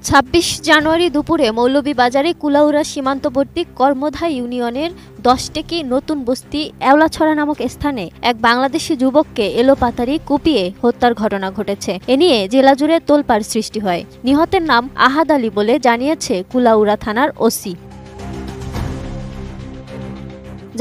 ২৬ জানুয়ারি দুপুরে মৌলভীবাজারে কুলাউড়া সীমান্তবর্তী কর্মধা ইউনিয়নের ১০ টেকি নতুন বস্তি এওলাছড়া নামক স্থানে এক বাংলাদেশি যুবককে এলোপাতাড়ি কুপিয়ে হত্যার ঘটনা ঘটেছে। এ নিয়ে জেলা জুড়ে তোলপাড় সৃষ্টি হয়। নিহতের নাম আহাদ আলী বলে জানিয়েছে কুলাউড়া থানার ওসি।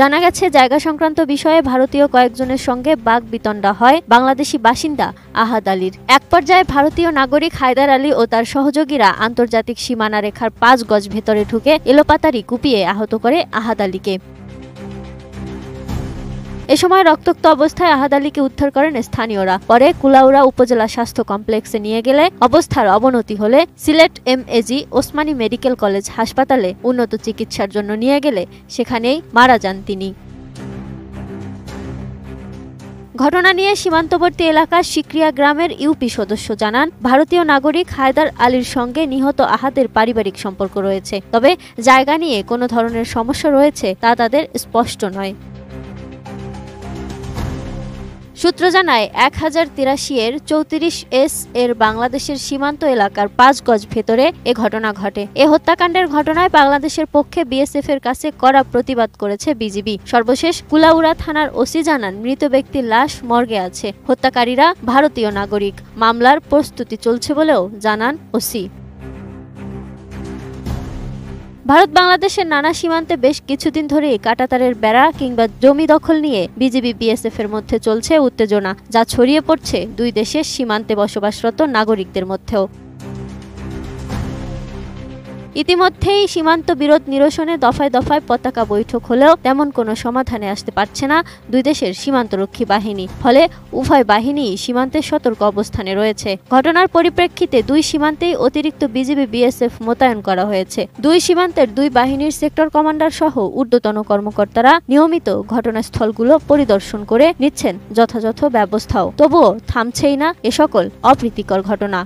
জানা গেছে, জায়গা সংক্রান্ত বিষয়ে ভারতীয় কয়েকজনের সঙ্গে বাকবিতণ্ডা হয় বাংলাদেশি বাসিন্দা আহাদ আলীর। এক পর্যায়ে ভারতীয় নাগরিক হায়দার আলী ও তার সহযোগীরা আন্তর্জাতিক সীমানা রেখার ৫ গজ ভেতরে ঢুকে এলোপাতাড়ি কুপিয়ে আহত করে আহাদ আলীকে। এ সময় রক্তাক্ত অবস্থায় আহাদ আলীকে উদ্ধার করেন স্থানীয়রা। পরে কুলাউড়া উপজেলা স্বাস্থ্য কমপ্লেক্সে নিয়ে গেলে অবস্থার অবনতি হলে Sylhet MAG Osmani medical college হাসপাতালে উন্নত চিকিৎসার জন্য নিয়ে গেলে সেখানেই মারা যান তিনি। ঘটনা নিয়ে সীমান্তবর্তী এলাকার সিকরিয়া গ্রামের ইউপি সদস্য জানান, ভারতীয় নাগরিক হায়দার আলীর সঙ্গে নিহত আহাদের পারিবারিক সম্পর্ক রয়েছে, তবে জায়গা নিয়ে কোনো ধরনের সমস্যা রয়েছে তা তাদের স্পষ্ট নয়। সূত্র জানায়, ১০৮৩ এর ৩৪S এর বাংলাদেশের সীমান্ত এলাকার ৫ গজ ভেতরে এ ঘটনা ঘটে। এ হত্যাকাণ্ডের ঘটনায় বাংলাদেশের পক্ষে বিএসএফ এর কাছে কড়া প্রতিবাদ করেছে বিজিবি। সর্বশেষ কুলাউড়া থানার ওসি জানান, মৃত ব্যক্তির লাশ মর্গে আছে। হত্যাকারীরা ভারতীয় নাগরিক। মামলার প্রস্তুতি চলছে বলেও জানান ওসি। ভারত বাংলাদেশের নানা সীমান্তে বেশ কিছুদিন ধরেই কাঁটাতারের বেড়া কিংবা জমি দখল নিয়ে বিজিবি বিএসএফ এর মধ্যে চলছে উত্তেজনা, যা ছড়িয়ে পড়ছে দুই দেশের সীমান্তে বসবাসরত নাগরিকদের মধ্যেও। ইতিমধ্যেই সীমান্ত বিরোধ নিরসনে দফায় দফায় পতাকা বৈঠক হলেও তেমন কোনো সমাধানে আসতে পারছে না দুই দেশের সীমান্তরক্ষী বাহিনী। ফলে উভয় বাহিনী সীমান্তে সতর্ক অবস্থানে রয়েছে। ঘটনার পরিপ্রেক্ষিতে দুই সীমান্তেই অতিরিক্ত বিজিবি বিএসএফ মোতায়েন করা হয়েছে। দুই সীমান্তের দুই বাহিনীর সেক্টর কমান্ডার সহ ঊর্ধ্বতন কর্মকর্তারা নিয়মিত ঘটনাস্থলগুলো পরিদর্শন করে নিচ্ছেন যথাযথ ব্যবস্থাও। তবুও থামছেই না এ সকল অপ্রীতিকর ঘটনা।